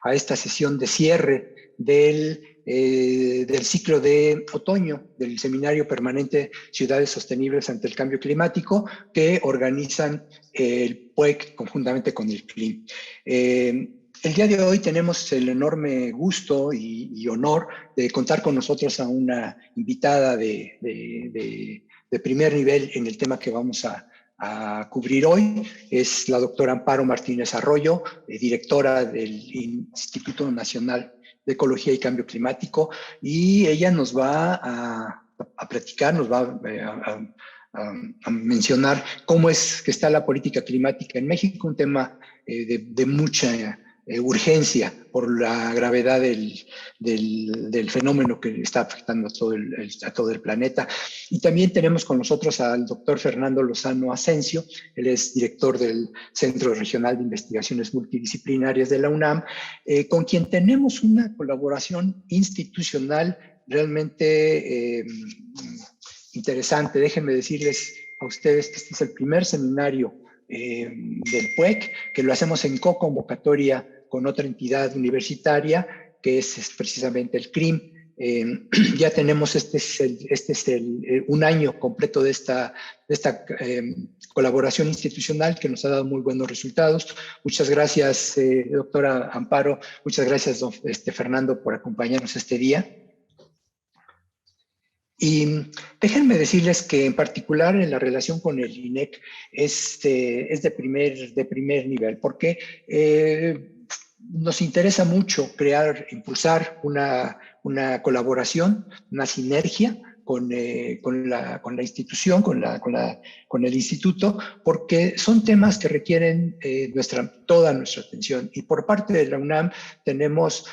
a esta sesión de cierre del ciclo de otoño del Seminario Permanente Ciudades Sostenibles ante el Cambio Climático, que organizan el PUEC conjuntamente con el CLIM. El día de hoy tenemos el enorme gusto y honor de contar con nosotros a una invitada de primer nivel en el tema que vamos a cubrir hoy. Es la doctora Amparo Martínez Arroyo, directora del Instituto Nacional de Ecología y Cambio Climático, y ella nos va a platicar, nos va a mencionar cómo es que está la política climática en México, un tema de mucha urgencia por la gravedad del fenómeno que está afectando a todo el planeta. Y también tenemos con nosotros al doctor Fernando Lozano Asensio. Él es director del Centro Regional de Investigaciones Multidisciplinarias de la UNAM, con quien tenemos una colaboración institucional realmente interesante. Déjenme decirles a ustedes que este es el primer seminario del PUEC, que lo hacemos en co-convocatoria con otra entidad universitaria, que es precisamente el CRIM. Ya tenemos un año completo de esta colaboración institucional que nos ha dado muy buenos resultados. Muchas gracias, doctora Amparo. Muchas gracias, don Fernando, por acompañarnos este día. Y déjenme decirles que en particular en la relación con el INEC es de primer nivel, porque nos interesa mucho impulsar una colaboración, una sinergia con la institución, con el instituto, porque son temas que requieren toda nuestra atención. Y por parte de la UNAM tenemos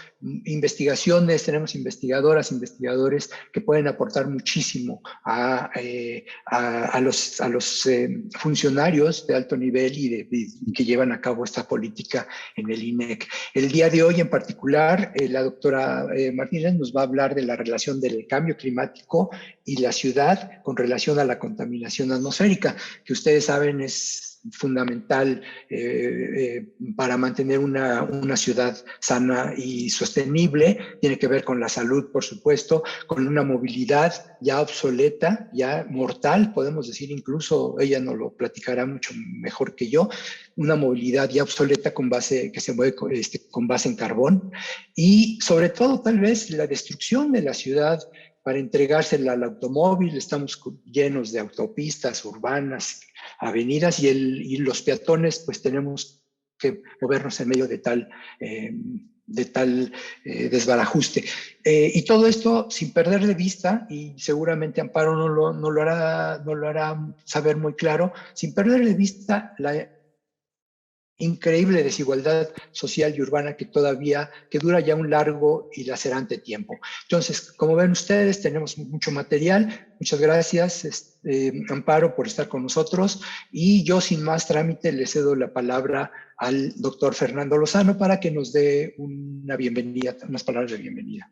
investigaciones, tenemos investigadoras, investigadores que pueden aportar muchísimo a los funcionarios de alto nivel y que llevan a cabo esta política en el INEC. El día de hoy en particular, la doctora Martínez nos va a hablar de la relación del cambio climático y la ciudad con relación a la contaminación atmosférica, que ustedes saben es fundamental para mantener una ciudad sana y sostenible. Tiene que ver con la salud, por supuesto, con una movilidad ya obsoleta, ya mortal, podemos decir, incluso ella nos lo platicará mucho mejor que yo, una movilidad ya obsoleta que se mueve con base en carbón, y sobre todo tal vez la destrucción de la ciudad para entregársela al automóvil. Estamos llenos de autopistas urbanas, avenidas, y los peatones pues tenemos que movernos en medio de tal desbarajuste. Y todo esto sin perder de vista, y seguramente Amparo no lo hará saber muy claro, sin perder de vista la increíble desigualdad social y urbana que dura ya un largo y lacerante tiempo. Entonces, como ven ustedes, tenemos mucho material. Muchas gracias, Amparo, por estar con nosotros, y yo sin más trámite le cedo la palabra al doctor Fernando Lozano para que nos dé una bienvenida, unas palabras de bienvenida.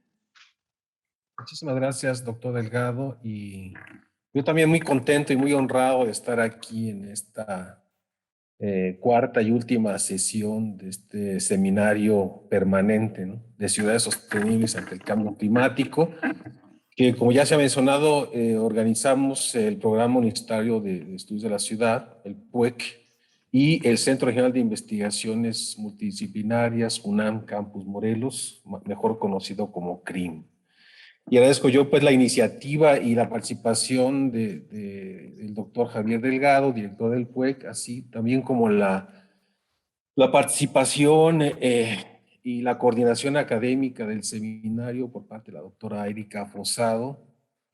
Muchísimas gracias, doctor Delgado, y yo también muy contento y muy honrado de estar aquí en esta cuarta y última sesión de este seminario permanente, ¿no?, de ciudades sostenibles ante el cambio climático, que, como ya se ha mencionado, organizamos el Programa Universitario de Estudios de la Ciudad, el PUEC, y el Centro Regional de Investigaciones Multidisciplinarias, UNAM Campus Morelos, mejor conocido como CRIM. Y agradezco yo pues la iniciativa y la participación del doctor Javier Delgado, director del PUEC, así también como la participación y la coordinación académica del seminario por parte de la doctora Erika Fosado,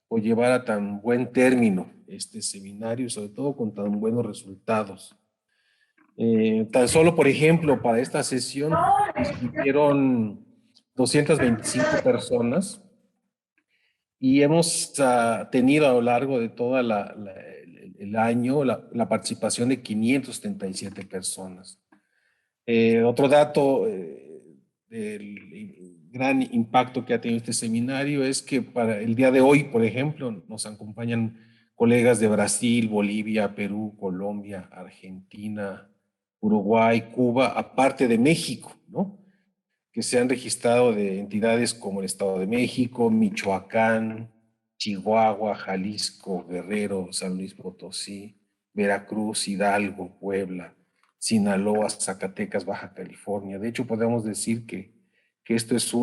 por llevar a tan buen término este seminario y sobre todo con tan buenos resultados. Tan solo, por ejemplo, para esta sesión inscribieron 225 personas, y hemos tenido a lo largo de todo el año la participación de 577 personas. Otro dato del gran impacto que ha tenido este seminario es que para el día de hoy, por ejemplo, nos acompañan colegas de Brasil, Bolivia, Perú, Colombia, Argentina, Uruguay, Cuba, aparte de México, ¿no?, que se han registrado de entidades como el Estado de México, Michoacán, Chihuahua, Jalisco, Guerrero, San Luis Potosí, Veracruz, Hidalgo, Puebla, Sinaloa, Zacatecas, Baja California. De hecho, podemos decir que esto es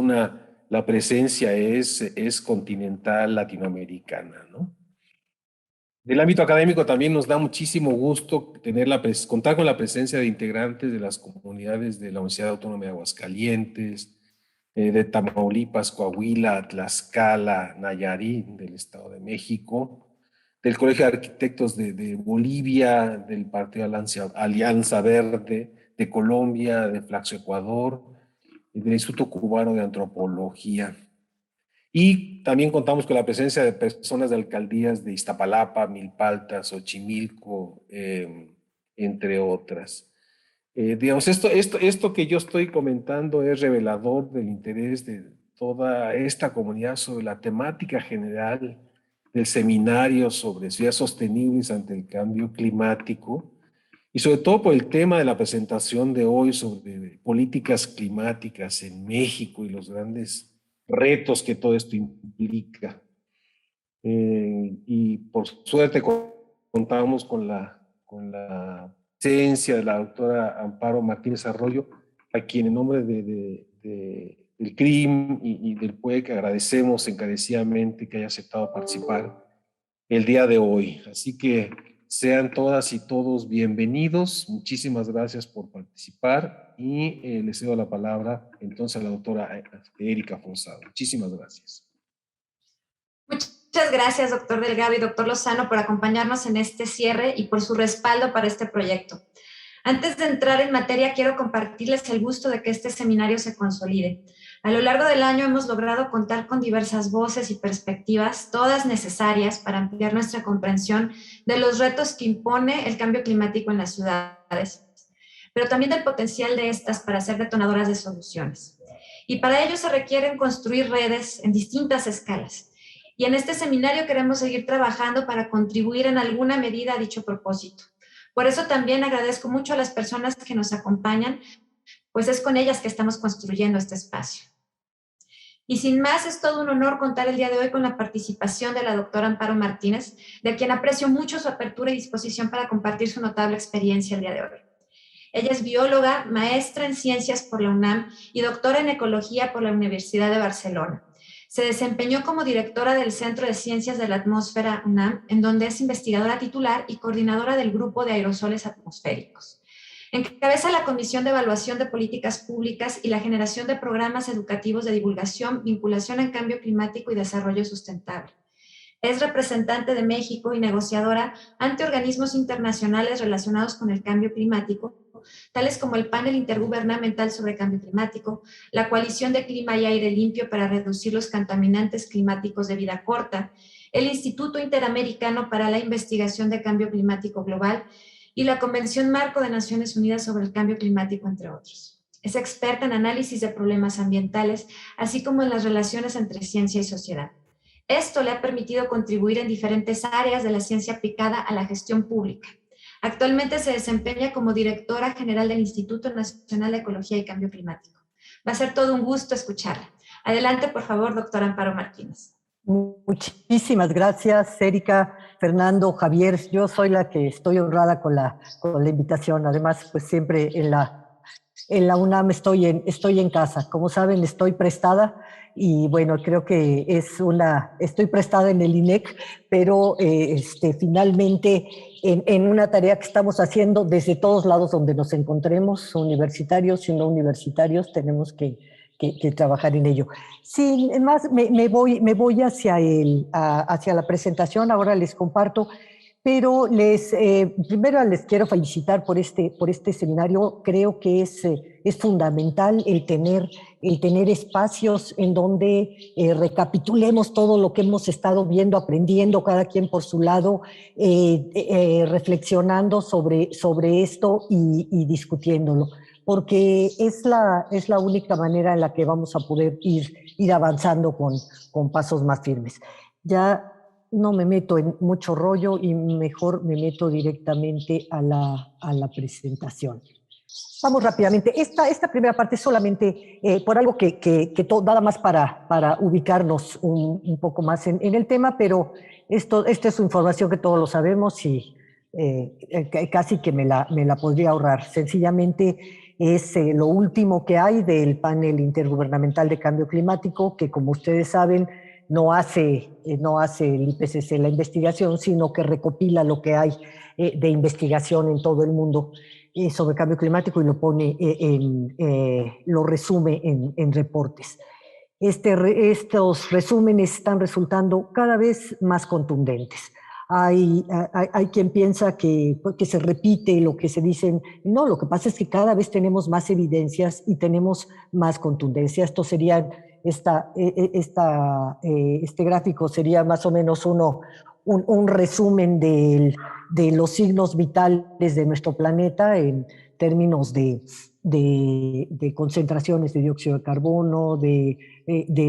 la presencia es continental latinoamericana, ¿no? Del ámbito académico también nos da muchísimo gusto contar con la presencia de integrantes de las comunidades de la Universidad Autónoma de Aguascalientes, de Tamaulipas, Coahuila, Tlaxcala, Nayarit, del Estado de México, del Colegio de Arquitectos de Bolivia, del Partido Alianza Verde, de Colombia, de Flaxo Ecuador, y del Instituto Cubano de Antropología. Y también contamos con la presencia de personas de alcaldías de Iztapalapa, Milpalta, Xochimilco, entre otras. Digamos, esto que yo estoy comentando es revelador del interés de toda esta comunidad sobre la temática general del seminario sobre ciudades sostenibles ante el cambio climático y sobre todo por el tema de la presentación de hoy sobre políticas climáticas en México y los grandes retos que todo esto implica. Y por suerte contamos con la presencia de la doctora Amparo Martínez Arroyo, a quien en nombre del CRIM y del PUEC agradecemos encarecidamente que haya aceptado participar el día de hoy. Así que sean todas y todos bienvenidos. Muchísimas gracias por participar y les cedo la palabra entonces a la doctora Erika Fonsado. Muchísimas gracias. Muchas gracias, doctor Delgado y doctor Lozano, por acompañarnos en este cierre y por su respaldo para este proyecto. Antes de entrar en materia, quiero compartirles el gusto de que este seminario se consolide. A lo largo del año hemos logrado contar con diversas voces y perspectivas, todas necesarias para ampliar nuestra comprensión de los retos que impone el cambio climático en las ciudades, pero también del potencial de estas para ser detonadoras de soluciones. Y para ello se requieren construir redes en distintas escalas. Y en este seminario queremos seguir trabajando para contribuir en alguna medida a dicho propósito. Por eso también agradezco mucho a las personas que nos acompañan, pues es con ellas que estamos construyendo este espacio. Y sin más, es todo un honor contar el día de hoy con la participación de la doctora Amparo Martínez, de quien aprecio mucho su apertura y disposición para compartir su notable experiencia el día de hoy. Ella es bióloga, maestra en ciencias por la UNAM y doctora en ecología por la Universidad de Barcelona. Se desempeñó como directora del Centro de Ciencias de la Atmósfera UNAM, en donde es investigadora titular y coordinadora del Grupo de Aerosoles Atmosféricos. Encabeza la Comisión de Evaluación de Políticas Públicas y la generación de programas educativos de divulgación, vinculación en cambio climático y desarrollo sustentable. Es representante de México y negociadora ante organismos internacionales relacionados con el cambio climático, tales como el Panel Intergubernamental sobre Cambio Climático, la Coalición de Clima y Aire Limpio para reducir los contaminantes climáticos de vida corta, el Instituto Interamericano para la Investigación de Cambio Climático Global y la Convención Marco de Naciones Unidas sobre el Cambio Climático, entre otros. Es experta en análisis de problemas ambientales, así como en las relaciones entre ciencia y sociedad. Esto le ha permitido contribuir en diferentes áreas de la ciencia aplicada a la gestión pública. Actualmente se desempeña como directora general del Instituto Nacional de Ecología y Cambio Climático. Va a ser todo un gusto escucharla. Adelante, por favor, doctora Amparo Martínez. Muchísimas gracias, Erika, Fernando, Javier. Yo soy la que estoy honrada con la invitación. Además, pues siempre en la UNAM estoy en casa. Como saben, estoy prestada y bueno, creo que estoy prestada en el INEC, pero finalmente en una tarea que estamos haciendo desde todos lados donde nos encontremos, universitarios y no universitarios, tenemos que trabajar en ello. Sin más, me voy hacia la presentación, ahora les comparto, pero primero les quiero felicitar por este seminario. Creo que es fundamental el tener espacios en donde recapitulemos todo lo que hemos estado viendo, aprendiendo, cada quien por su lado, reflexionando sobre esto y discutiéndolo, porque es la única manera en la que vamos a poder ir avanzando con pasos más firmes. Ya no me meto en mucho rollo y mejor me meto directamente a la presentación. Vamos rápidamente. Esta primera parte es solamente por algo nada más para ubicarnos un poco más en el tema, pero esta es información que todos lo sabemos y casi que me la podría ahorrar. Sencillamente es lo último que hay del panel intergubernamental de cambio climático, que como ustedes saben no hace el IPCC la investigación, sino que recopila lo que hay de investigación en todo el mundo sobre cambio climático y lo pone lo resume en reportes. Estos resúmenes están resultando cada vez más contundentes. Hay quien piensa que se repite lo que se dicen. No, lo que pasa es que cada vez tenemos más evidencias y tenemos más contundencia. Esto sería, este gráfico sería más o menos un resumen de los signos vitales de nuestro planeta en términos de concentraciones de dióxido de carbono, de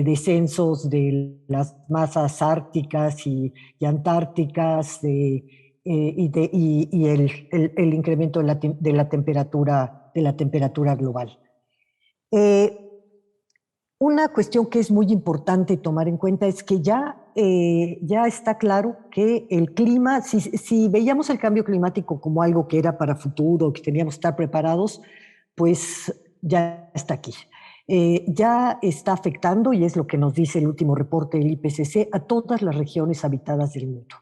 descensos de las masas árticas y antárticas, y el incremento de la temperatura global. Una cuestión que es muy importante tomar en cuenta es que ya está claro que el clima, si veíamos el cambio climático como algo que era para futuro, que teníamos que estar preparados, pues ya está aquí. Ya está afectando, y es lo que nos dice el último reporte del IPCC, a todas las regiones habitadas del mundo.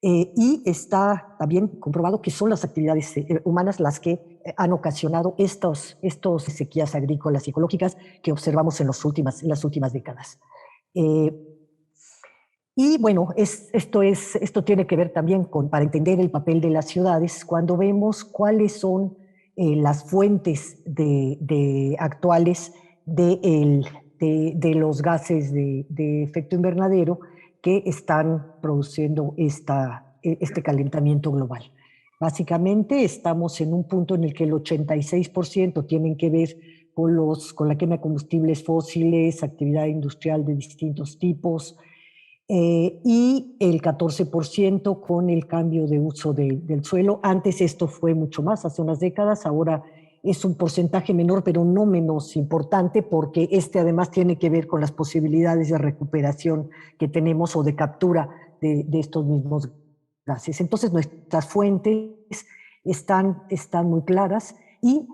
Y está también comprobado que son las actividades humanas las que han ocasionado estos sequías agrícolas y ecológicas que observamos en las últimas décadas. Y bueno, esto tiene que ver también para entender el papel de las ciudades, cuando vemos cuáles son las fuentes actuales de los gases de efecto invernadero que están produciendo este calentamiento global. Básicamente estamos en un punto en el que el 86% tienen que ver con la quema de combustibles fósiles, actividad industrial de distintos tipos, y el 14% con el cambio de uso del suelo. Antes esto fue mucho más, hace unas décadas, ahora es un porcentaje menor, pero no menos importante, porque además tiene que ver con las posibilidades de recuperación que tenemos o de captura de estos mismos gases. Entonces nuestras fuentes están muy claras y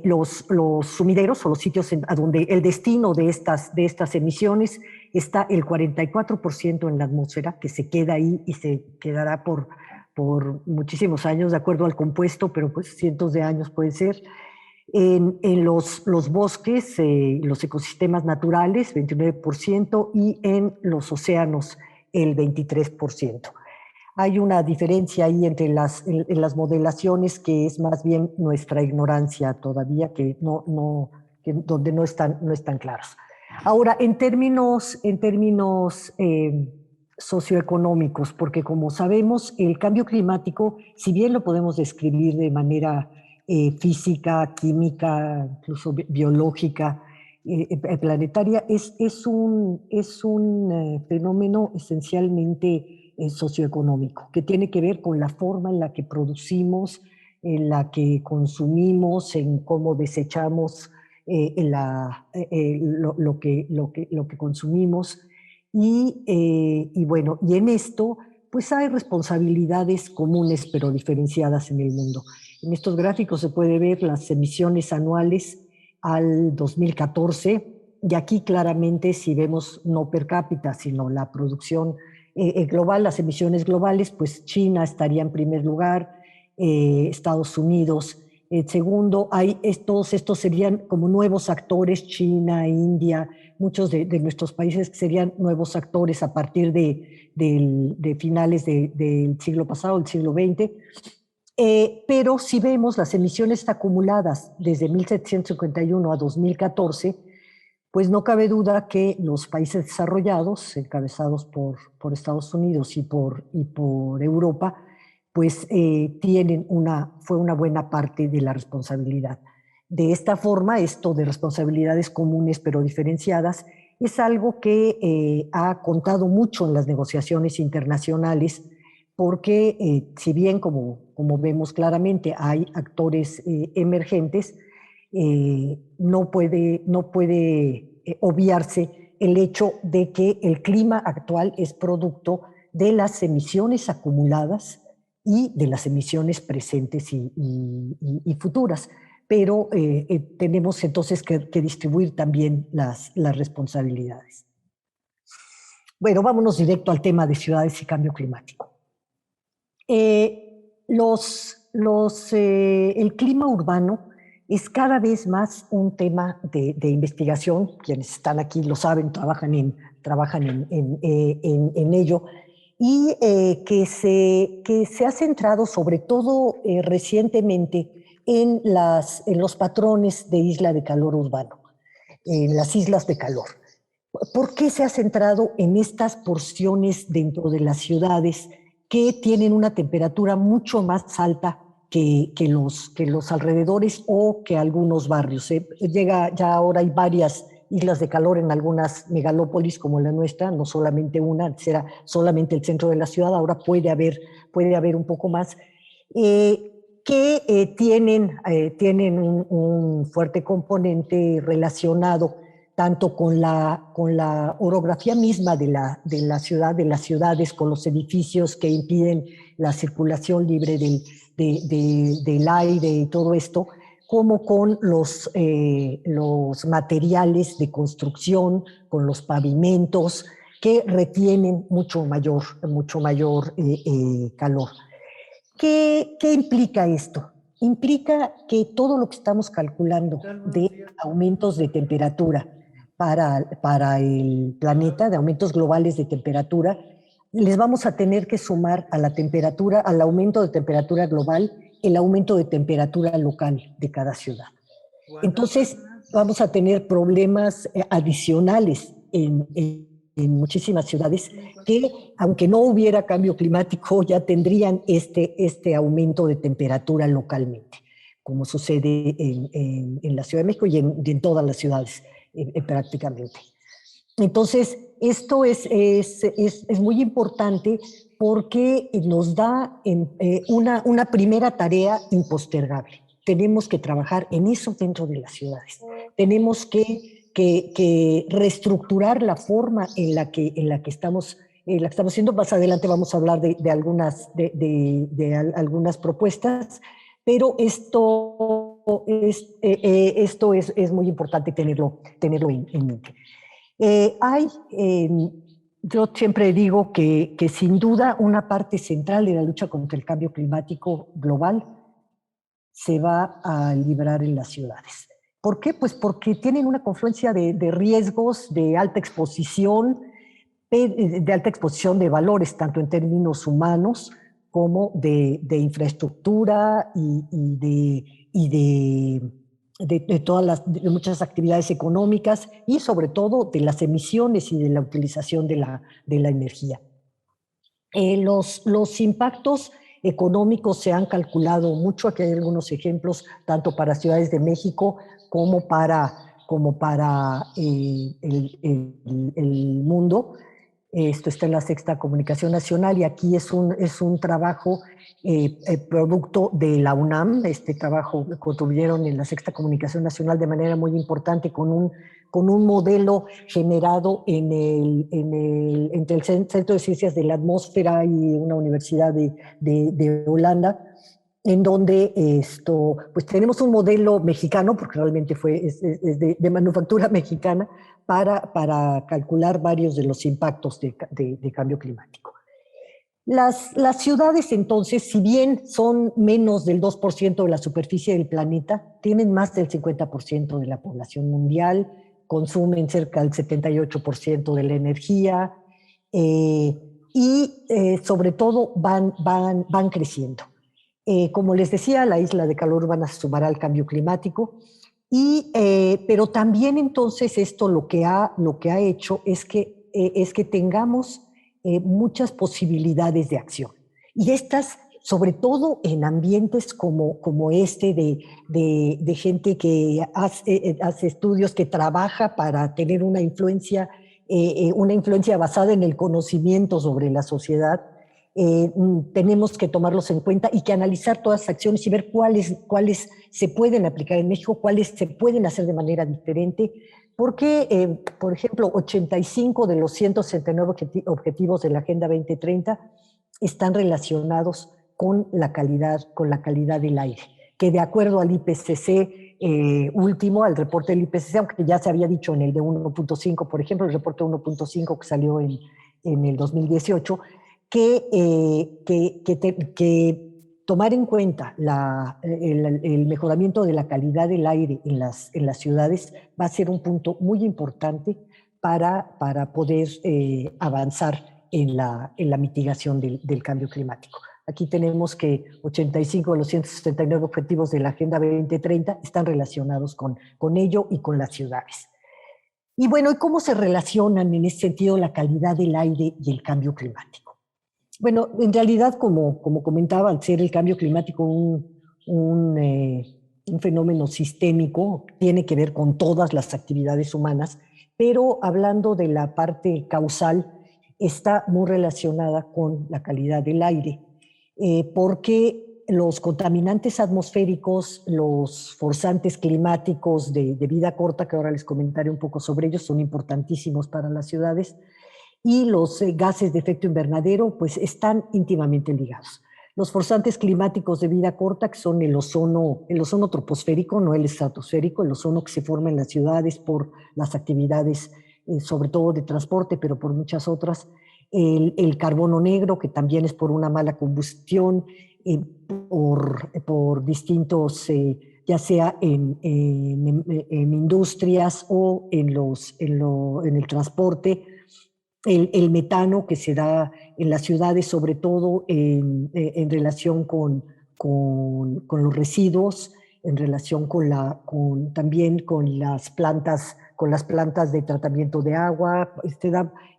los sumideros o los sitios a donde el destino de estas emisiones está el 44% en la atmósfera, que se queda ahí y se quedará por muchísimos años, de acuerdo al compuesto, pero pues cientos de años puede ser. En los bosques, los ecosistemas naturales, 29%, y en los océanos, el 23%. Hay una diferencia ahí entre en las modelaciones que es más bien nuestra ignorancia todavía, que donde no están claros. Ahora, en términos socioeconómicos, porque como sabemos, el cambio climático, si bien lo podemos describir de manera física, química, incluso biológica, planetaria, es un fenómeno esencialmente socioeconómico, que tiene que ver con la forma en la que producimos, en la que consumimos, en cómo desechamos lo que consumimos. Y bueno, y en esto pues hay responsabilidades comunes pero diferenciadas en el mundo. En estos gráficos se puede ver las emisiones anuales al 2014, y aquí claramente si vemos no per cápita, sino la producción global, las emisiones globales, pues China estaría en primer lugar, Estados Unidos segundo. Todos estos serían como nuevos actores, China, India, muchos de nuestros países serían nuevos actores a partir de finales del siglo pasado, el siglo XX. Pero si vemos las emisiones acumuladas desde 1751 a 2014, pues no cabe duda que los países desarrollados, encabezados por Estados Unidos y por Europa, pues fue una buena parte de la responsabilidad. De esta forma, esto de responsabilidades comunes pero diferenciadas es algo que ha contado mucho en las negociaciones internacionales, porque si bien, como como vemos claramente, hay actores emergentes, no puede obviarse el hecho de que el clima actual es producto de las emisiones acumuladas y de las emisiones presentes y futuras. Pero tenemos entonces que distribuir también las responsabilidades. Bueno, vámonos directo al tema de ciudades y cambio climático. El clima urbano es cada vez más un tema de investigación. Quienes están aquí lo saben, trabajan en ello, y que se ha centrado sobre todo recientemente en los patrones de isla de calor urbano, en las islas de calor. ¿Por qué se ha centrado en estas porciones dentro de las ciudades que tienen una temperatura mucho más alta que los alrededores o que algunos barrios? Ya ahora hay varias islas de calor en algunas megalópolis como la nuestra, no solamente una, antes era solamente el centro de la ciudad, ahora puede haber un poco más, que tienen un fuerte componente relacionado tanto con la orografía misma de la ciudad, de las ciudades, con los edificios que impiden la circulación libre del aire y todo esto, como con los materiales de construcción, con los pavimentos, que retienen mucho mayor calor. ¿Qué implica esto? Implica que todo lo que estamos calculando de aumentos de temperatura para el planeta, de aumentos globales de temperatura, les vamos a tener que sumar a la temperatura, al aumento de temperatura global, el aumento de temperatura local de cada ciudad. Entonces, vamos a tener problemas adicionales en muchísimas ciudades que, aunque no hubiera cambio climático, ya tendrían este aumento de temperatura localmente, como sucede en la Ciudad de México y en todas las ciudades prácticamente. Entonces, esto es muy importante porque nos da una primera tarea impostergable. Tenemos que trabajar en eso dentro de las ciudades. Tenemos que reestructurar la forma en la que estamos haciendo. Más adelante vamos a hablar de algunas propuestas, pero esto es muy importante tenerlo en mente. Yo siempre digo que sin duda una parte central de la lucha contra el cambio climático global se va a librar en las ciudades. ¿Por qué? Pues porque tienen una confluencia de riesgos, de alta exposición de valores, tanto en términos humanos como de infraestructura y de muchas actividades económicas y sobre todo de las emisiones y de la utilización de la energía. Los impactos económicos se han calculado mucho. Aquí hay algunos ejemplos, tanto para ciudades de México como para el mundo. Esto está en la Sexta Comunicación Nacional y aquí es un trabajo producto de la UNAM. Este trabajo lo contribuyeron en la Sexta Comunicación Nacional de manera muy importante con un modelo generado entre el Centro de Ciencias de la Atmósfera y una universidad de Holanda, en donde pues tenemos un modelo mexicano, porque realmente es de manufactura mexicana, para calcular varios de los impactos de cambio climático. Las ciudades, entonces, si bien son menos del 2% de la superficie del planeta, tienen más del 50% de la población mundial, consumen cerca del 78% de la energía y sobre todo van creciendo. Como les decía, la isla de calor urbana se sumará al cambio climático, pero también entonces esto lo que ha hecho es que tengamos muchas posibilidades de acción. Y estas, sobre todo en ambientes como de gente que hace estudios, que trabaja para tener una influencia basada en el conocimiento sobre la sociedad, tenemos que tomarlos en cuenta y que analizar todas las acciones y ver cuáles se pueden aplicar en México, cuáles se pueden hacer de manera diferente, porque, por ejemplo, 85 de los 169 objetivos de la Agenda 2030 están relacionados con la calidad del aire, que de acuerdo al IPCC último, al reporte del IPCC, aunque ya se había dicho en el de 1.5, por ejemplo, el reporte 1.5 que salió en el 2018, que tomar en cuenta el mejoramiento de la calidad del aire en las ciudades va a ser un punto muy importante para poder avanzar en la mitigación del cambio climático. Aquí tenemos que 85 de los 179 objetivos de la Agenda 2030 están relacionados con ello y con las ciudades. Y bueno, ¿y cómo se relacionan en ese sentido la calidad del aire y el cambio climático? Bueno, en realidad, como comentaba, al ser el cambio climático un fenómeno sistémico, tiene que ver con todas las actividades humanas, pero hablando de la parte causal, está muy relacionada con la calidad del aire, porque los contaminantes atmosféricos, los forzantes climáticos de vida corta, que ahora les comentaré un poco sobre ellos, son importantísimos para las ciudades, y los gases de efecto invernadero, pues están íntimamente ligados. Los forzantes climáticos de vida corta, que son el ozono troposférico, no el estratosférico, el ozono que se forma en las ciudades por las actividades, sobre todo de transporte, pero por muchas otras, el carbono negro, que también es por una mala combustión, por distintos, ya sea en industrias o en el transporte, el metano que se da en las ciudades, sobre todo en relación con los residuos, en relación también con las plantas de tratamiento de agua.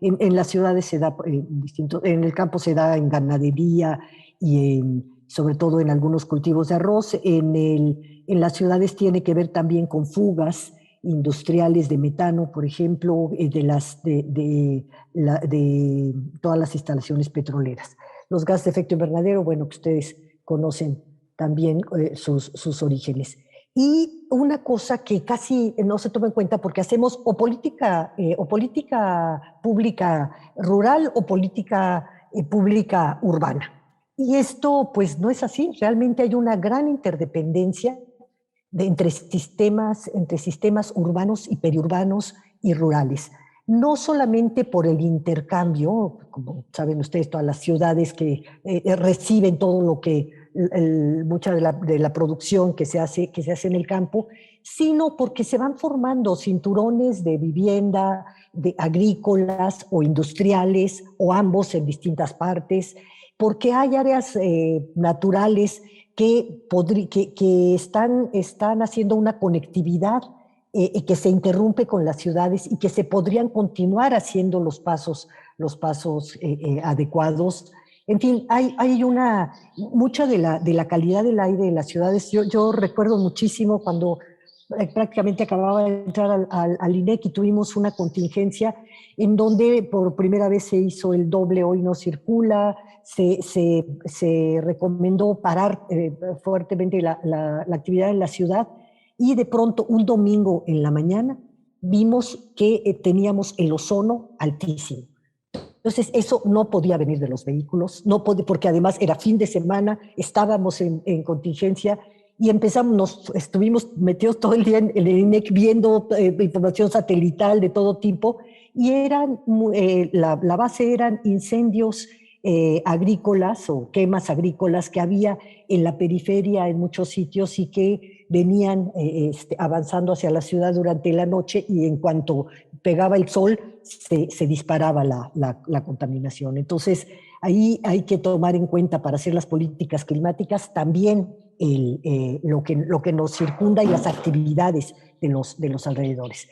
En las ciudades se da en el campo se da en ganadería y sobre todo en algunos cultivos de arroz. En las ciudades tiene que ver también con fugas industriales de metano, por ejemplo, de todas las instalaciones petroleras. Los gases de efecto invernadero, bueno, que ustedes conocen también sus orígenes. Y una cosa que casi no se toma en cuenta porque hacemos o política pública rural o política pública urbana. Y esto pues no es así, realmente hay una gran interdependencia entre sistemas urbanos y periurbanos y rurales. No solamente por el intercambio, como saben ustedes, todas las ciudades que reciben todo lo que, mucha de la producción que se hace en el campo, sino porque se van formando cinturones de vivienda, de agrícolas o industriales, o ambos en distintas partes, porque hay áreas naturales que están haciendo una conectividad que se interrumpe con las ciudades y que se podrían continuar haciendo los pasos adecuados. En fin, hay mucha de la calidad del aire de las ciudades. Yo recuerdo muchísimo cuando prácticamente acababa de entrar al INEC y tuvimos una contingencia en donde por primera vez se hizo el doble hoy no circula, se recomendó parar fuertemente la actividad en la ciudad y de pronto un domingo en la mañana vimos que teníamos el ozono altísimo. Entonces eso no podía venir de los vehículos, porque además era fin de semana, estábamos en contingencia y estuvimos metidos todo el día en el INEC viendo información satelital de todo tipo y la base eran incendios agrícolas o quemas agrícolas que había en la periferia en muchos sitios y que venían avanzando hacia la ciudad durante la noche y en cuanto pegaba el sol se disparaba la contaminación. Entonces ahí hay que tomar en cuenta para hacer las políticas climáticas también lo que nos circunda y las actividades de los alrededores.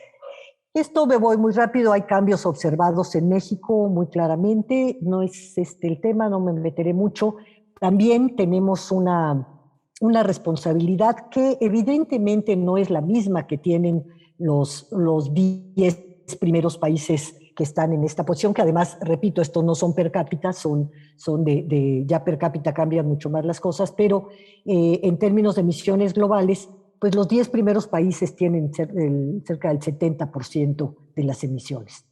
Esto me voy muy rápido, hay cambios observados en México muy claramente, no es el tema, no me meteré mucho. También tenemos una responsabilidad que evidentemente no es la misma que tienen los 10 primeros países están en esta posición, que además, repito, estos no son per cápita, son ya per cápita cambian mucho más las cosas, pero en términos de emisiones globales, pues los 10 primeros países tienen cerca del 70% de las emisiones.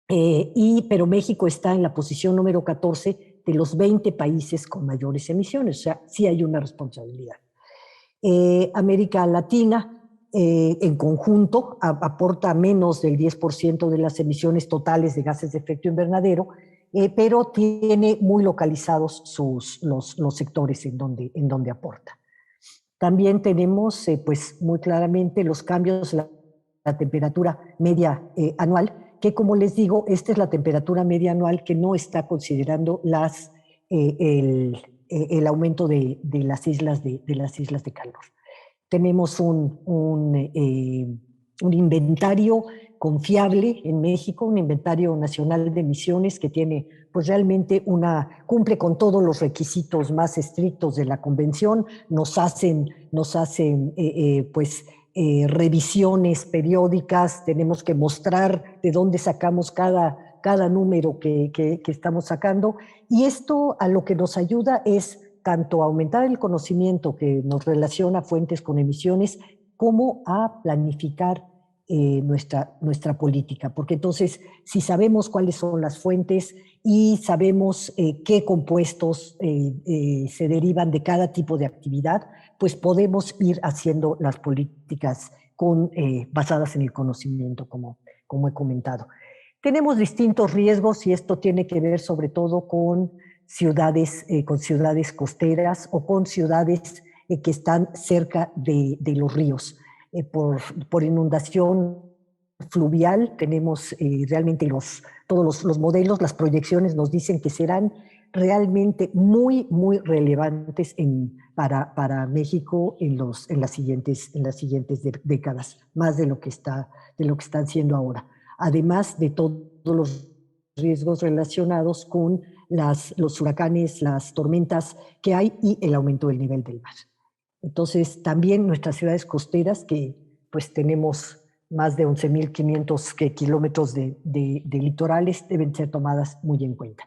Pero México está en la posición número 14 de los 20 países con mayores emisiones, o sea, sí hay una responsabilidad. América Latina, en conjunto, aporta menos del 10% de las emisiones totales de gases de efecto invernadero, pero tiene muy localizados los sectores en donde aporta. También tenemos pues muy claramente los cambios en la temperatura media anual, que como les digo, esta es la temperatura media anual que no está considerando el aumento de las islas de calor. Tenemos un inventario confiable en México, un inventario nacional de emisiones que tiene, pues realmente cumple con todos los requisitos más estrictos de la convención, nos hacen revisiones periódicas, tenemos que mostrar de dónde sacamos cada número que estamos sacando, y esto a lo que nos ayuda es tanto a aumentar el conocimiento que nos relaciona fuentes con emisiones, como a planificar nuestra política. Porque entonces, si sabemos cuáles son las fuentes y sabemos qué compuestos se derivan de cada tipo de actividad, pues podemos ir haciendo las políticas basadas en el conocimiento, como he comentado. Tenemos distintos riesgos y esto tiene que ver sobre todo con ciudades costeras o con ciudades que están cerca de los ríos. Por inundación fluvial tenemos realmente todos los modelos, las proyecciones nos dicen que serán realmente muy, muy relevantes para México en las siguientes décadas, más de lo que están siendo ahora. Además de todos los riesgos relacionados con los huracanes, las tormentas que hay y el aumento del nivel del mar. Entonces, también nuestras ciudades costeras, que pues tenemos más de 11.500 kilómetros de litorales, deben ser tomadas muy en cuenta.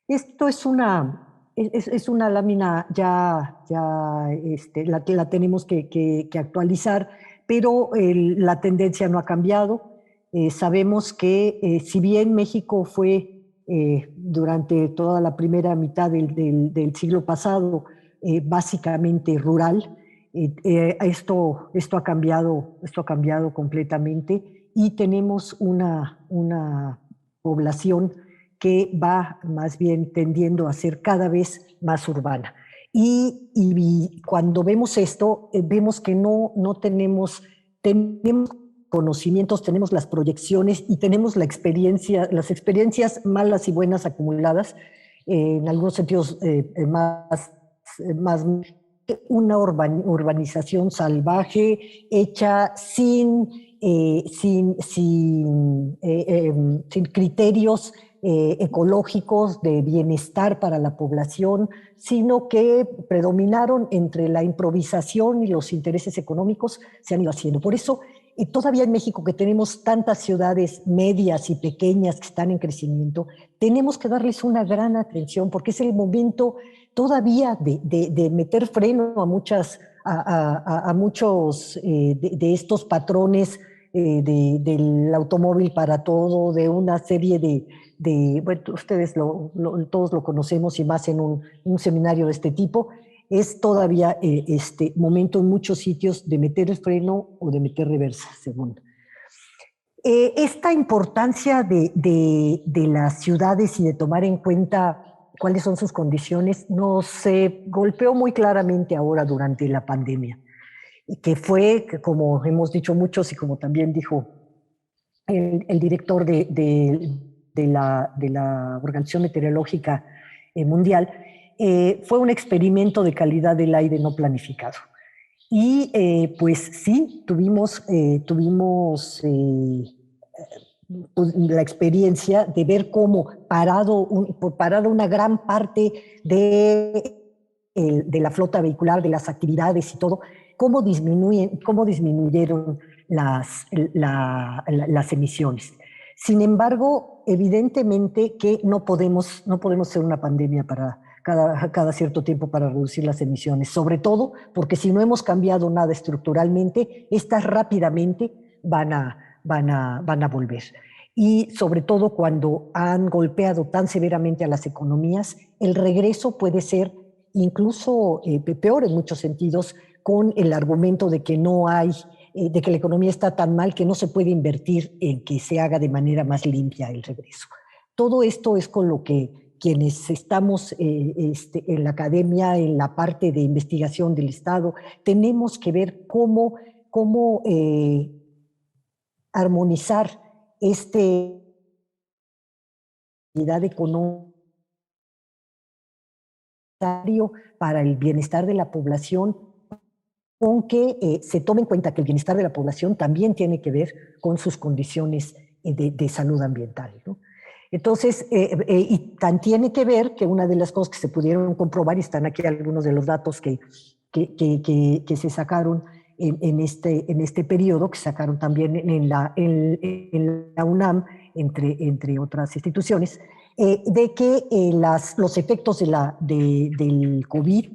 Esto es una lámina la tenemos que actualizar, pero la tendencia no ha cambiado. Sabemos que si bien México fue durante toda la primera mitad del siglo pasado básicamente rural, esto ha cambiado completamente y tenemos una población que va más bien tendiendo a ser cada vez más urbana. Y cuando vemos esto, vemos que no tenemos conocimientos, tenemos las proyecciones y tenemos las experiencias malas y buenas acumuladas, en algunos sentidos más una urbanización salvaje hecha sin criterios ecológicos de bienestar para la población, sino que predominaron entre la improvisación y los intereses económicos, se han ido haciendo. Por eso, todavía en México, que tenemos tantas ciudades medias y pequeñas que están en crecimiento, tenemos que darles una gran atención, porque es el momento todavía de meter freno a muchos de estos patrones del automóvil para todo, de una serie bueno, ustedes todos lo conocemos y más en un seminario de este tipo. Es todavía este momento en muchos sitios de meter el freno o de meter reversa, según. Esta importancia de las ciudades y de tomar en cuenta cuáles son sus condiciones nos golpeó muy claramente ahora durante la pandemia, que fue, como hemos dicho muchos y como también dijo el director de la Organización Meteorológica Mundial, fue un experimento de calidad del aire no planificado. Y pues sí, tuvimos la experiencia de ver cómo parado una gran parte de la flota vehicular, de las actividades y todo, cómo disminuyeron las emisiones. Sin embargo, evidentemente que no podemos ser una pandemia para cada cierto tiempo para reducir las emisiones, sobre todo porque si no hemos cambiado nada estructuralmente, estas rápidamente van a volver. Y sobre todo cuando han golpeado tan severamente a las economías, el regreso puede ser incluso peor en muchos sentidos, con el argumento de que no hay, de que la economía está tan mal que no se puede invertir en que se haga de manera más limpia el regreso. Todo esto es con lo que quienes estamos en la academia, en la parte de investigación del Estado, tenemos que ver cómo armonizar actividad económica para el bienestar de la población, con que se tome en cuenta que el bienestar de la población también tiene que ver con sus condiciones de salud ambiental, ¿no? Entonces, y tan tiene que ver que una de las cosas que se pudieron comprobar, y están aquí algunos de los datos que se sacaron en este periodo, que sacaron también en la UNAM, entre otras instituciones, de que los efectos del COVID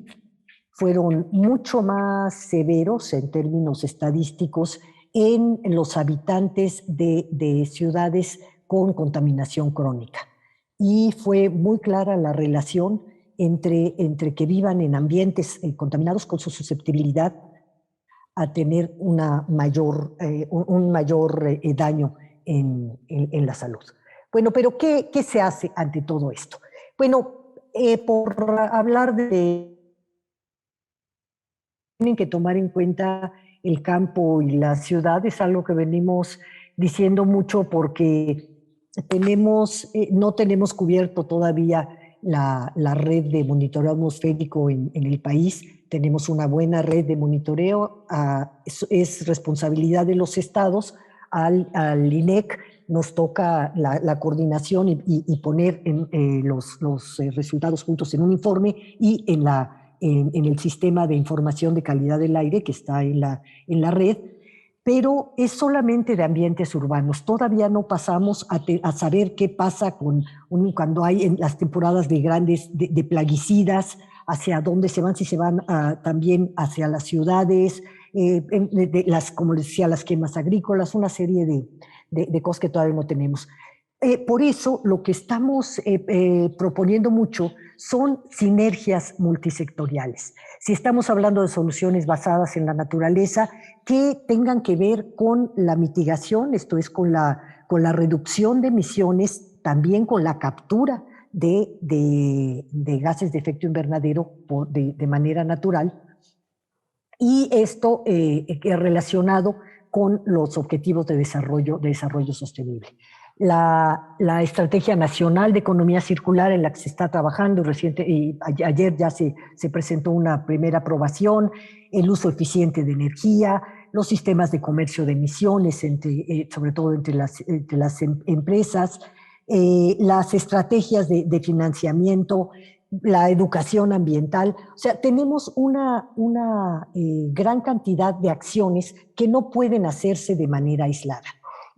fueron mucho más severos en términos estadísticos en los habitantes de ciudades con contaminación crónica. Y fue muy clara la relación entre que vivan en ambientes contaminados con su susceptibilidad a tener un mayor daño en la salud. Bueno, pero ¿qué se hace ante todo esto? Bueno, por hablar tienen que tomar en cuenta el campo y la ciudad, es algo que venimos diciendo mucho porque no tenemos cubierto todavía la red de monitoreo atmosférico en el país. Tenemos una buena red de monitoreo, es responsabilidad de los estados. Al INEC nos toca la coordinación y poner los resultados juntos en un informe y en el sistema de información de calidad del aire que está en la red, pero es solamente de ambientes urbanos. Todavía no pasamos a saber qué pasa cuando hay en las temporadas de grandes de plaguicidas, hacia dónde se van, si se van también hacia las ciudades, como les decía, las quemas agrícolas, una serie de cosas que todavía no tenemos. Por eso lo que estamos proponiendo mucho son sinergias multisectoriales. Si estamos hablando de soluciones basadas en la naturaleza que tengan que ver con la mitigación, esto es con la reducción de emisiones, también con la captura de gases de efecto invernadero de manera natural, y esto relacionado con los objetivos de desarrollo sostenible. La Estrategia Nacional de Economía Circular en la que se está trabajando y ayer ya se presentó una primera aprobación, el uso eficiente de energía, los sistemas de comercio de emisiones, sobre todo entre las empresas, las estrategias de financiamiento, la educación ambiental. O sea, tenemos una gran cantidad de acciones que no pueden hacerse de manera aislada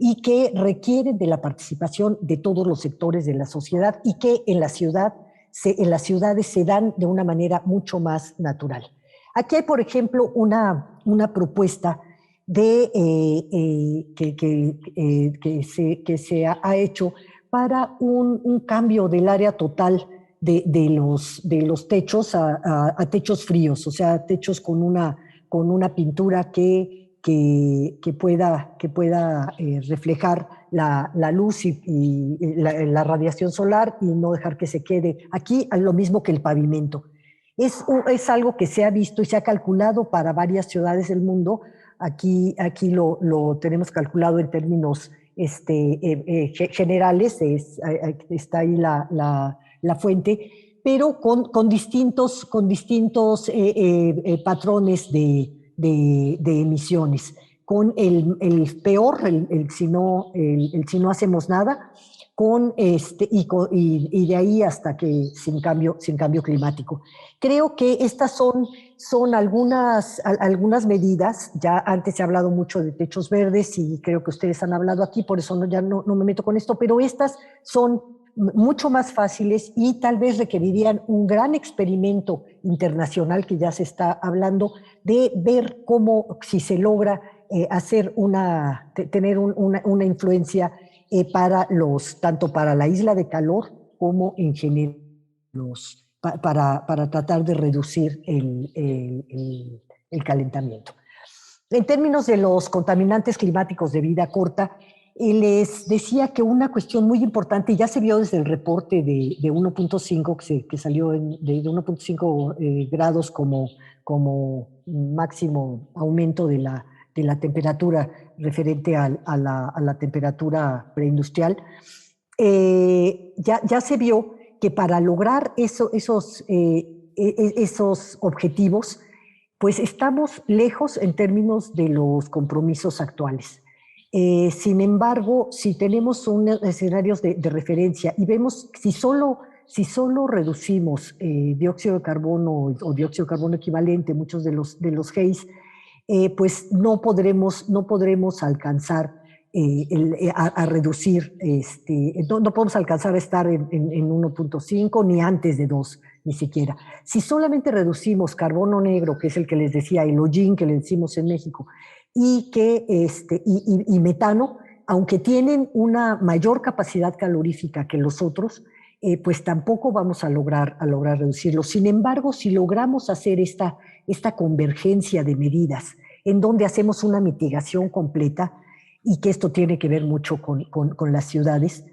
y que requieren de la participación de todos los sectores de la sociedad y que en las ciudades se dan de una manera mucho más natural. Aquí hay, por ejemplo, una propuesta que se ha hecho para un cambio del área total de los techos a techos fríos, o sea, techos con una pintura que pueda reflejar la luz y la radiación solar y no dejar que se quede aquí, lo mismo que el pavimento. Es algo que se ha visto y se ha calculado para varias ciudades del mundo. Aquí lo tenemos calculado en términos generales, está ahí la fuente, pero con distintos patrones de emisiones. Con el peor, si no hacemos nada, y de ahí hasta que sin cambio climático. Creo que estas son algunas medidas. Ya antes se ha hablado mucho de techos verdes y creo que ustedes han hablado aquí, por eso ya no me meto con esto, pero estas son mucho más fáciles y tal vez requerirían un gran experimento internacional que ya se está hablando de ver cómo, si se logra tener una influencia tanto para la isla de calor como en general para tratar de reducir el calentamiento. En términos de los contaminantes climáticos de vida corta, les decía que una cuestión muy importante, y ya se vio desde el reporte de 1.5 que salió de 1.5 grados como máximo aumento de la temperatura referente a la temperatura preindustrial, ya se vio que para lograr esos objetivos, pues estamos lejos en términos de los compromisos actuales. Sin embargo, si tenemos unos escenarios de referencia y vemos si solo reducimos dióxido de carbono o dióxido de carbono equivalente, muchos de los GEIS, pues no podremos alcanzar a reducir, no podemos alcanzar a estar en 1.5 ni antes de 2, ni siquiera. Si solamente reducimos carbono negro, que es el que les decía, el hollín que le decimos en México, y metano, aunque tienen una mayor capacidad calorífica que los otros, pues tampoco vamos a lograr reducirlo. Sin embargo, si logramos hacer esta convergencia de medidas en donde hacemos una mitigación completa, y que esto tiene que ver mucho con las ciudades,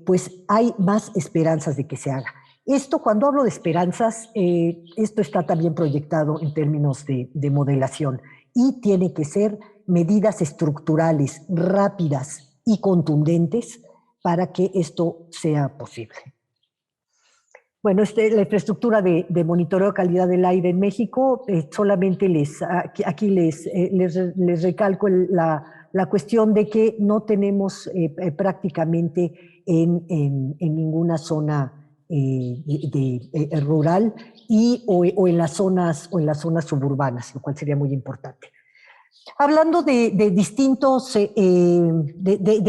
pues hay más esperanzas de que se haga. Esto, cuando hablo de esperanzas, esto está también proyectado en términos de modelación y tiene que ser medidas estructurales, rápidas y contundentes para que esto sea posible. Bueno, la infraestructura de monitoreo de calidad del aire en México, solamente aquí les recalco la cuestión de que no tenemos prácticamente en ninguna zona rural o en las zonas suburbanas, lo cual sería muy importante. Hablando de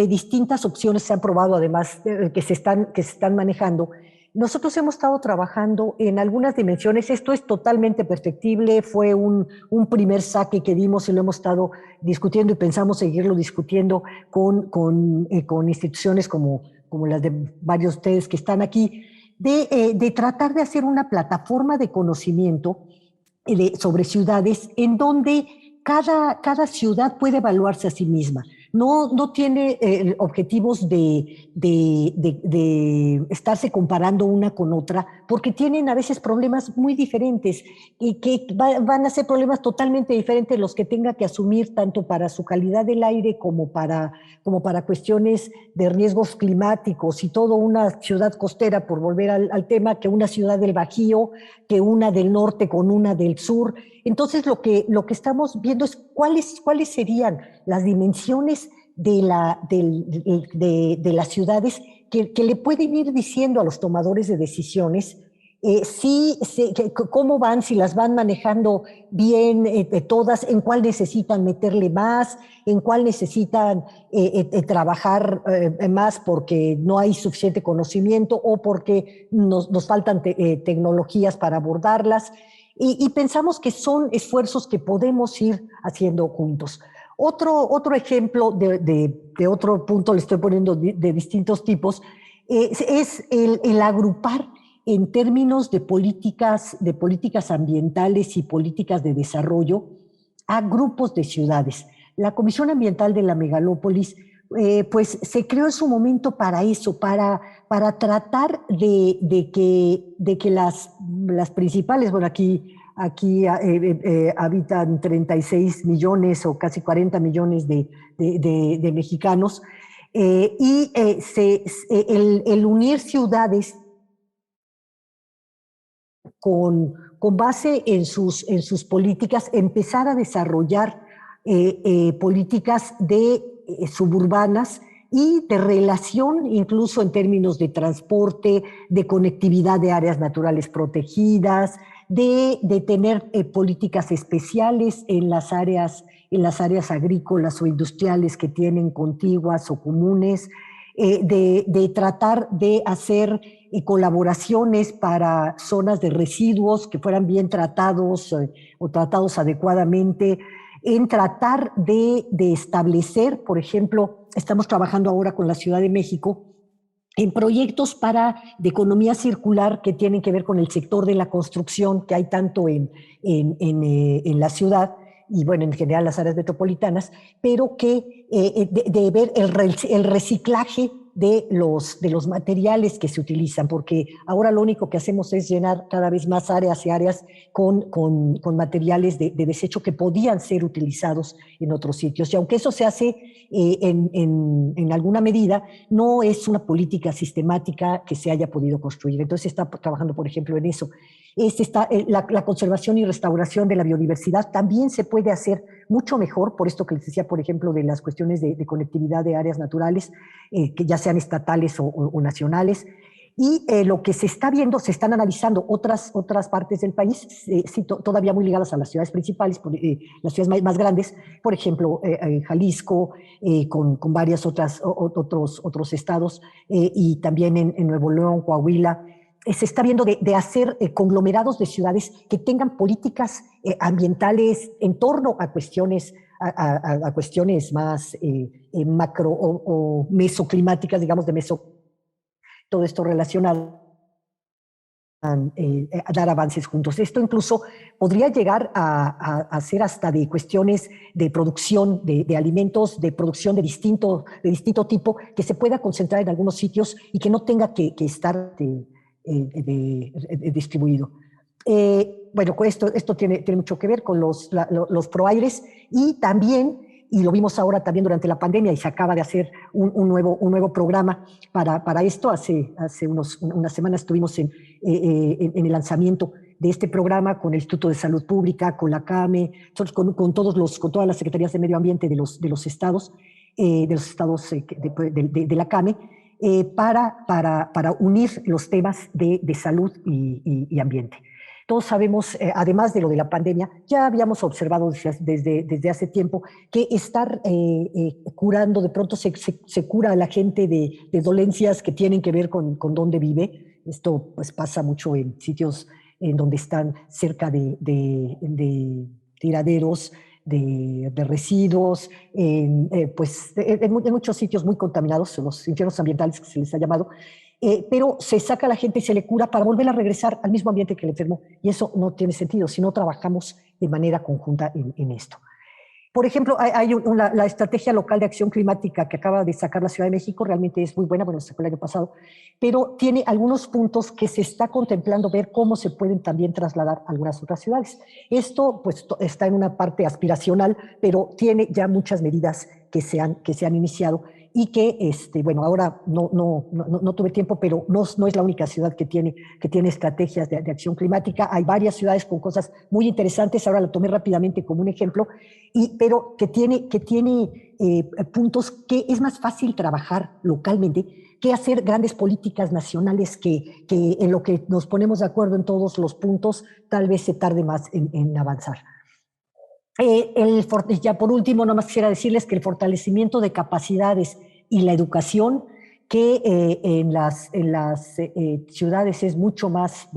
distintas opciones se han probado, además que se están manejando, nosotros hemos estado trabajando en algunas dimensiones. Esto es totalmente perfectible, fue un primer saque que dimos y lo hemos estado discutiendo y pensamos seguirlo discutiendo con instituciones como las de varios de ustedes que están aquí, de tratar de hacer una plataforma de conocimiento sobre ciudades en donde cada ciudad puede evaluarse a sí misma. No tiene objetivos de estarse comparando una con otra, porque tienen a veces problemas muy diferentes y que van a ser problemas totalmente diferentes los que tenga que asumir tanto para su calidad del aire como para cuestiones de riesgos climáticos y todo una ciudad costera, por volver al tema, que una ciudad del Bajío, que una del norte con una del sur. Entonces lo que estamos viendo es cuáles serían las dimensiones de las ciudades que le pueden ir diciendo a los tomadores de decisiones cómo van, si las van manejando bien todas, en cuál necesitan meterle más, en cuál necesitan trabajar más porque no hay suficiente conocimiento o porque nos faltan tecnologías para abordarlas. Y pensamos que son esfuerzos que podemos ir haciendo juntos. Otro ejemplo de otro punto, le estoy poniendo de distintos tipos, es el agrupar en términos de políticas ambientales y políticas de desarrollo a grupos de ciudades. La Comisión Ambiental de la Megalópolis pues se creó en su momento para eso, para tratar de que las principales, bueno, aquí habitan 36 millones o casi 40 millones de mexicanos, y el unir ciudades con base en sus políticas, empezar a desarrollar políticas suburbanas y de relación incluso en términos de transporte, de conectividad de áreas naturales protegidas, de tener políticas especiales en las áreas agrícolas o industriales que tienen contiguas o comunes, de tratar de hacer colaboraciones para zonas de residuos que fueran bien tratados o tratados adecuadamente, en tratar de establecer, por ejemplo, estamos trabajando ahora con la Ciudad de México en proyectos de economía circular que tienen que ver con el sector de la construcción que hay tanto en la ciudad y bueno, en general las áreas metropolitanas, pero que de ver el reciclaje de los materiales que se utilizan, porque ahora lo único que hacemos es llenar cada vez más áreas y áreas con materiales de desecho que podían ser utilizados en otros sitios. Y aunque eso se hace en alguna medida, no es una política sistemática que se haya podido construir. Entonces se está trabajando, por ejemplo, en eso. La conservación y restauración de la biodiversidad también se puede hacer mucho mejor, por esto que les decía, por ejemplo, de las cuestiones de conectividad de áreas naturales, que ya sean estatales o nacionales. Y lo que se está viendo, se están analizando otras partes del país, sí, todavía muy ligadas a las ciudades principales, las ciudades más grandes, por ejemplo, Jalisco, con varios otros estados, y también en Nuevo León, Coahuila. Se está viendo de hacer conglomerados de ciudades que tengan políticas ambientales en torno a cuestiones más macro o mesoclimáticas, digamos, todo esto relacionado a dar avances juntos. Esto incluso podría llegar a ser hasta de cuestiones de producción de alimentos, de producción de distinto tipo, que se pueda concentrar en algunos sitios y que no tenga que estar distribuido. Bueno, esto tiene mucho que ver con los proaires y también, y lo vimos ahora también durante la pandemia, y se acaba de hacer un nuevo programa para esto. Hace unas semanas estuvimos en el lanzamiento de este programa con el Instituto de Salud Pública, con la CAME, con todas las secretarías de medio ambiente de los estados, de la CAME, para unir los temas de salud y ambiente. Todos sabemos, además de lo de la pandemia, ya habíamos observado desde hace tiempo que estar curando, de pronto se cura a la gente de dolencias que tienen que ver con dónde vive. Esto pues pasa mucho en sitios en donde están cerca de tiraderos, de residuos, pues en muchos sitios muy contaminados, los infiernos ambientales que se les ha llamado, pero se saca a la gente y se le cura para volver a regresar al mismo ambiente que le enfermó, y eso no tiene sentido si no trabajamos de manera conjunta en esto. Por ejemplo, la estrategia local de acción climática que acaba de sacar la Ciudad de México realmente es muy buena, bueno, se sacó el año pasado, pero tiene algunos puntos que se está contemplando ver cómo se pueden también trasladar a algunas otras ciudades. Esto pues está en una parte aspiracional, pero tiene ya muchas medidas que se han iniciado y que, bueno, ahora no tuve tiempo, pero no es la única ciudad que tiene estrategias de acción climática. Hay varias ciudades con cosas muy interesantes, ahora lo tomé rápidamente como un ejemplo, pero que tiene puntos que es más fácil trabajar localmente que hacer grandes políticas nacionales que en lo que nos ponemos de acuerdo en todos los puntos, tal vez se tarde más en avanzar. Ya por último, nomás quisiera decirles que el fortalecimiento de capacidades y la educación, que en las ciudades es mucho más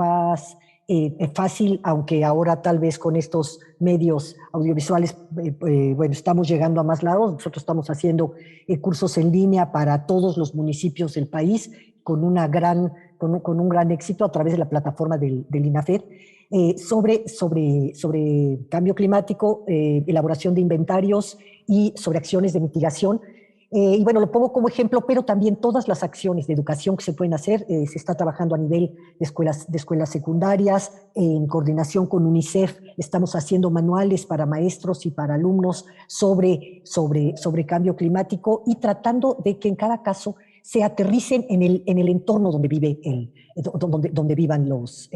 fácil, aunque ahora tal vez con estos medios audiovisuales, bueno, estamos llegando a más lados. Nosotros estamos haciendo cursos en línea para todos los municipios del país con un gran éxito a través de la plataforma del INAFED. Sobre cambio climático, elaboración de inventarios y sobre acciones de mitigación. Y bueno, lo pongo como ejemplo, pero también todas las acciones de educación que se pueden hacer. Se está trabajando a nivel de escuelas secundarias, en coordinación con UNICEF. Estamos haciendo manuales para maestros y para alumnos sobre cambio climático y tratando de que en cada caso se aterricen en el entorno donde vivan los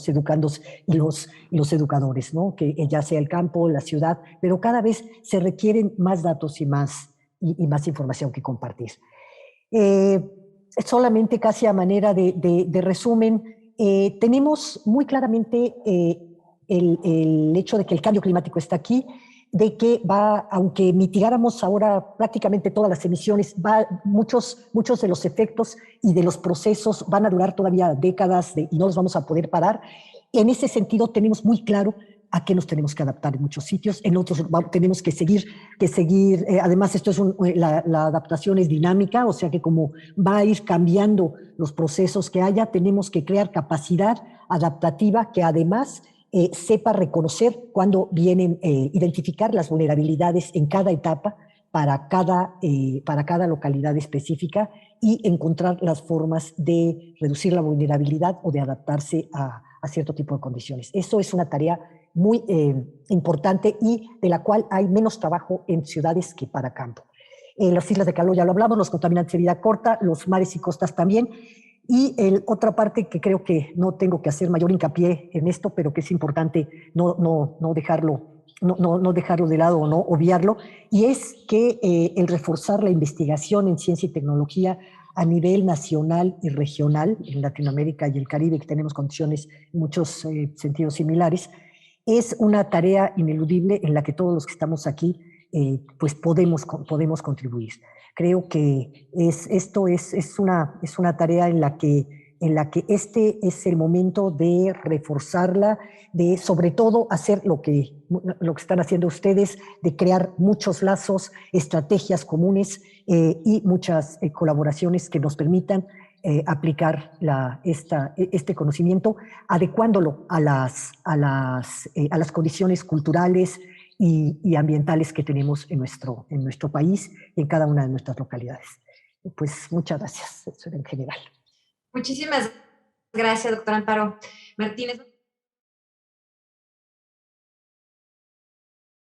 educandos y los educadores, ¿no? Que ya sea el campo, la ciudad, pero cada vez se requieren más datos y más y más información que compartir. Solamente casi a manera de resumen, tenemos muy claramente el hecho de que el cambio climático está aquí, de que aunque mitigáramos ahora prácticamente todas las emisiones, muchos de los efectos y de los procesos van a durar todavía décadas y no los vamos a poder parar. En ese sentido, tenemos muy claro a qué nos tenemos que adaptar en muchos sitios, en otros tenemos que seguir además esto es la adaptación es dinámica, o sea que como va a ir cambiando los procesos que haya, tenemos que crear capacidad adaptativa que además sepa reconocer cuando vienen, identificar las vulnerabilidades en cada etapa para cada localidad específica y encontrar las formas de reducir la vulnerabilidad o de adaptarse a cierto tipo de condiciones. Eso es una tarea muy importante y de la cual hay menos trabajo en ciudades que para campo. Las islas de calor ya lo hablamos, los contaminantes de vida corta, los mares y costas también. Y otra parte que creo que no tengo que hacer mayor hincapié en esto, pero que es importante no dejarlo de lado o no obviarlo, y es que el reforzar la investigación en ciencia y tecnología a nivel nacional y regional, en Latinoamérica y el Caribe, que tenemos condiciones en muchos sentidos similares, es una tarea ineludible en la que todos los que estamos aquí pues podemos contribuir. Creo que esto es una tarea en la que este es el momento de reforzarla, de sobre todo hacer lo que están haciendo ustedes, de crear muchos lazos, estrategias comunes y muchas colaboraciones que nos permitan aplicar este conocimiento, adecuándolo a las condiciones culturales y ambientales que tenemos en nuestro país y en cada una de nuestras localidades. Pues muchas gracias, eso en general. Muchísimas gracias, doctora Amparo Martínez.